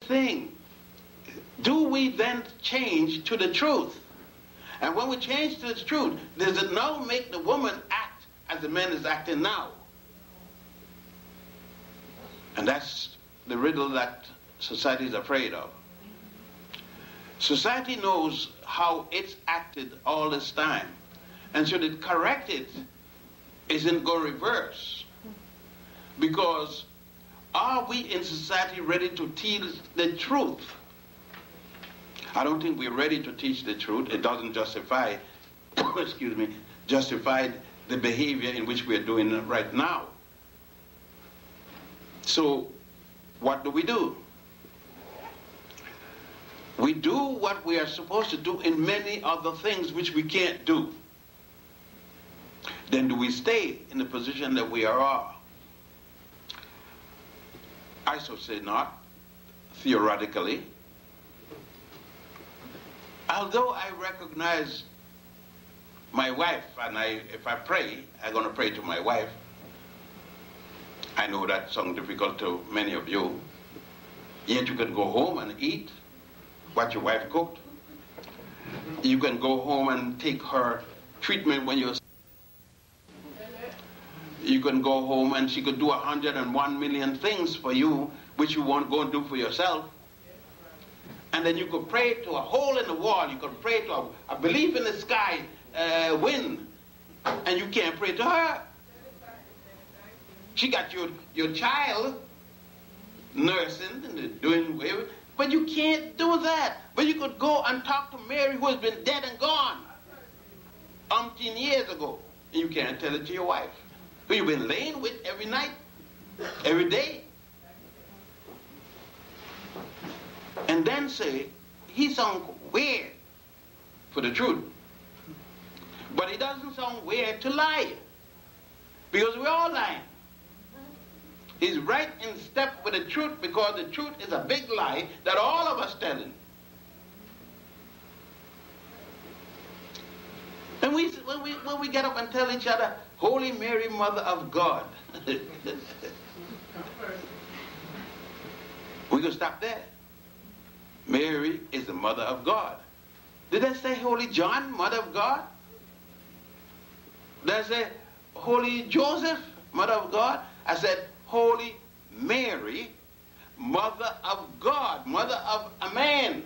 thing. Do we then change to the truth? And when we change to the truth, does it now make the woman act as the man is acting now? And that's the riddle that society is afraid of. Society knows how it's acted all this time. And should it correct it, isn't go reverse. Because are we in society ready to teach the truth? I don't think we're ready to teach the truth. It doesn't justify, excuse me, justify the behavior in which we're doing right now. So, what do? We do what we are supposed to do in many other things which we can't do. Then do we stay in the position that we are? I should say not, theoretically. Although I recognize my wife, and if I pray, I'm going to pray to my wife. I know that sounds difficult to many of you. Yet you can go home and eat what your wife cooked. You can go home and take her treatment when you're sick. You can go home and she could do 101 million things for you, which you won't go and do for yourself. And then you could pray to a hole in the wall. You could pray to a belief in the sky wind. And you can't pray to her. She got your child nursing and doing whatever. But you can't do that. But you could go and talk to Mary, who has been dead and gone umpteen years ago. And you can't tell it to your wife, who you've been laying with every night, every day. And then say, he sounds weird for the truth. But he doesn't sound weird to lie. Because we're all lying. He's right in step with the truth, because the truth is a big lie that all of us telling. And when we get up and tell each other, Holy Mary, Mother of God, we can stop there. Mary is the Mother of God. Did I say Holy John, Mother of God? Did I say Holy Joseph, Mother of God? I said Holy Mary, Mother of God, Mother of a man.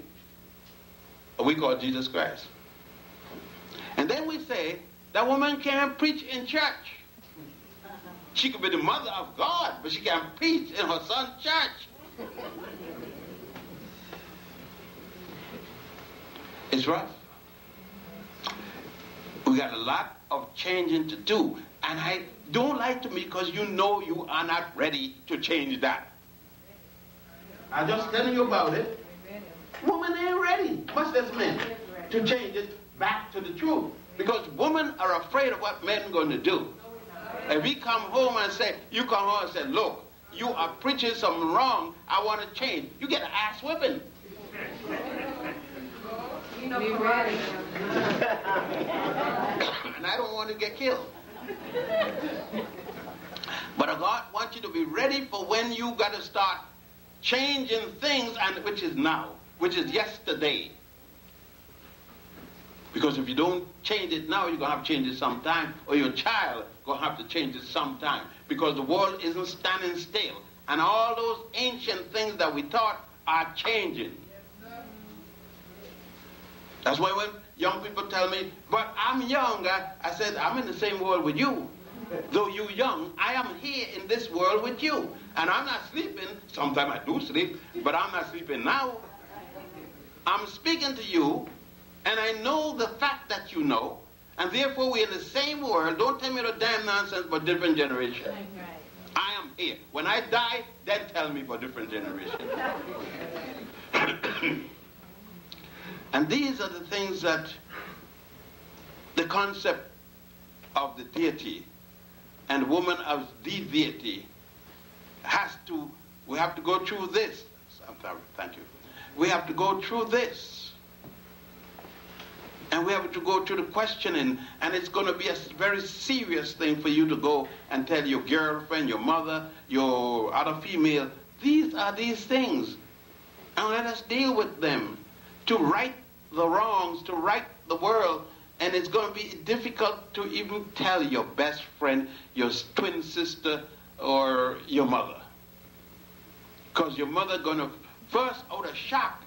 We call Jesus Christ. And then we say that woman can't preach in church. She could be the Mother of God, but she can't preach in her son's church. It's rough. We got a lot of changing to do. And I don't lie to me, because you know you are not ready to change that. I'm just telling you about it. Women ain't ready, much less men, to change it back to the truth. Because women are afraid of what men are going to do. If we come home and say, you come home and say, look, you are preaching something wrong, I want to change. You get an ass whipping. And I don't want to get killed. But God wants you to be ready for when you got to start changing things, and which is now, which is yesterday. Because if you don't change it now, you're going to have to change it sometime, or your child going to have to change it sometime, because the world isn't standing still. And all those ancient things that we taught are changing. That's why when young people tell me, but I'm younger, I said, I'm in the same world with you. Though you're young, I am here in this world with you. And I'm not sleeping. Sometimes I do sleep, but I'm not sleeping now. I'm speaking to you, and I know the fact that you know, and therefore we're in the same world. Don't tell me the damn nonsense but different generation. I am here. When I die, then tell me for different generation. And these are the things that the concept of the deity and woman as the deity we have to go through this. Thank you. We have to go through this. And we have to go through the questioning, and it's going to be a very serious thing for you to go and tell your girlfriend, your mother, your other female, these are these things. Now let us deal with them to right the wrongs, to right the world. And it's going to be difficult to even tell your best friend, your twin sister, or your mother. Because your mother going to first out of shock.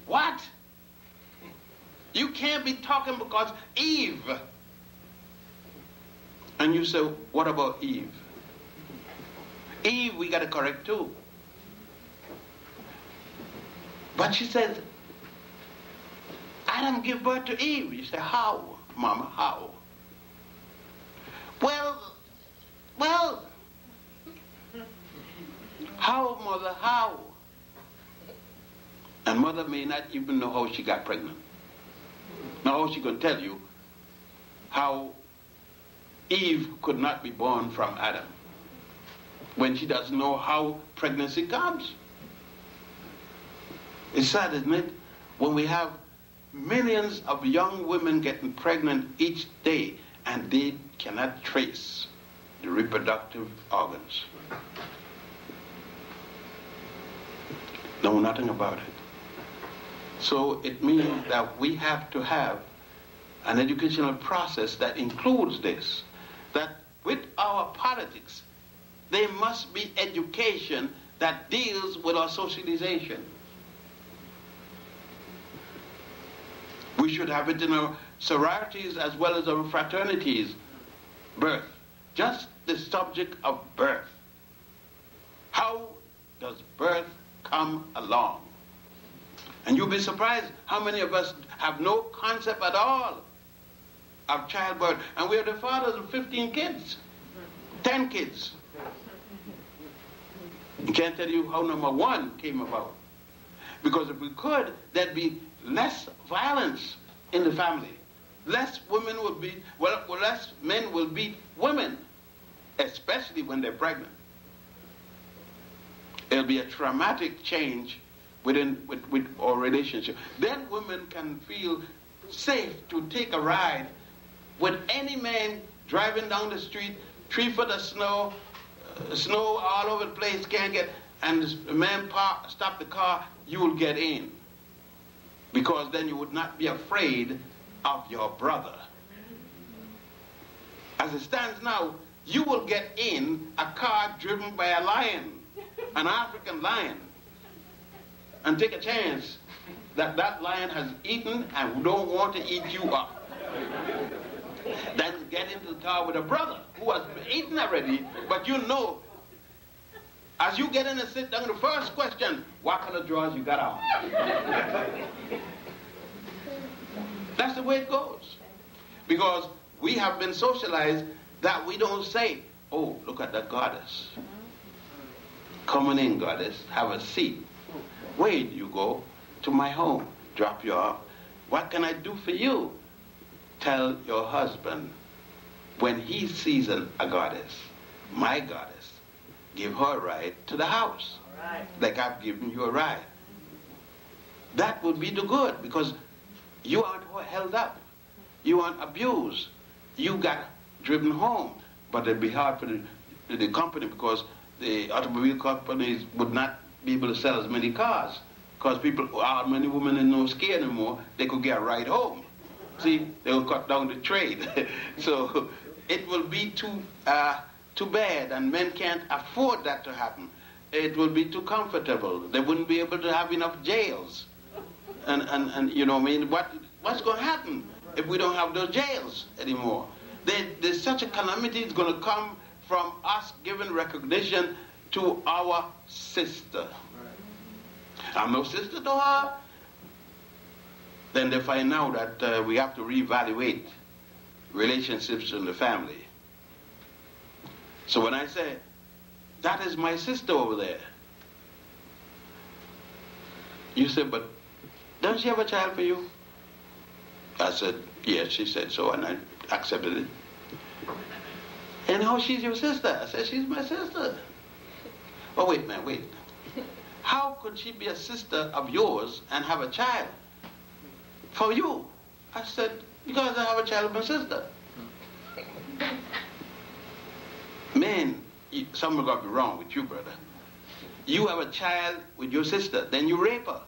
What? You can't be talking because Eve. And you say, what about Eve? Eve, we got to correct too. But she says, Adam gave birth to Eve. You say, how, Mama, how? Well, how, Mother, how? And Mother may not even know how she got pregnant. Now she can tell you how Eve could not be born from Adam when she doesn't know how pregnancy comes. It's sad, isn't it? When we have millions of young women getting pregnant each day and they cannot trace the reproductive organs. Know nothing about it. So it means that we have to have an educational process that includes this. That with our politics, there must be education that deals with our socialization. We should have it in our sororities as well as our fraternities. Birth. Just the subject of birth. How does birth come along? And you'll be surprised how many of us have no concept at all of childbirth. And we are the fathers of 15 kids, 10 kids. I can't tell you how number 1 came about. Because if we could, there'd be less violence in the family. Less women will beat, less men will beat women, especially when they're pregnant. It'll be a traumatic change with our relationship. Then women can feel safe to take a ride with any man driving down the street, 3 foot of snow, snow all over the place, can't get, and the man stop the car, you will get in. Because then you would not be afraid of your brother. As it stands now, you will get in a car driven by a lion, an African lion, and take a chance that that lion has eaten and don't want to eat you up. Then get into the car with a brother who has eaten already, but you know, as you get in and sit down, the first question, what color drawers you got on? That's the way it goes. Because we have been socialized that we don't say, oh, look at that goddess. Coming in, goddess, have a seat. Where do you go? To my home. Drop you off. What can I do for you? Tell your husband, when he sees a goddess, my goddess, give her a ride to the house. Right. Like I've given you a ride. That would be the good, because you aren't held up. You aren't abused. You got driven home. But it'd be hard for the company, because the automobile companies would not be able to sell as many cars. Because people, many women in no scared anymore, they could get a ride home. See, they will cut down the trade. So it will be too bad, and men can't afford that to happen. It will be too comfortable. They wouldn't be able to have enough jails. And you know, I mean, what's going to happen if we don't have those jails anymore? There's such a calamity is going to come from us giving recognition to our sister. I'm no sister to her. Then they find out that we have to reevaluate relationships in the family. So when I say, that is my sister over there, you say, but don't she have a child for you? I said, yes, she said so, and I accepted it. And how she's your sister? I said, she's my sister. Oh, wait, man, wait. How could she be a sister of yours and have a child for you? I said, because I have a child with my sister. Man, something got to be wrong with you, brother. You have a child with your sister, then you rape her.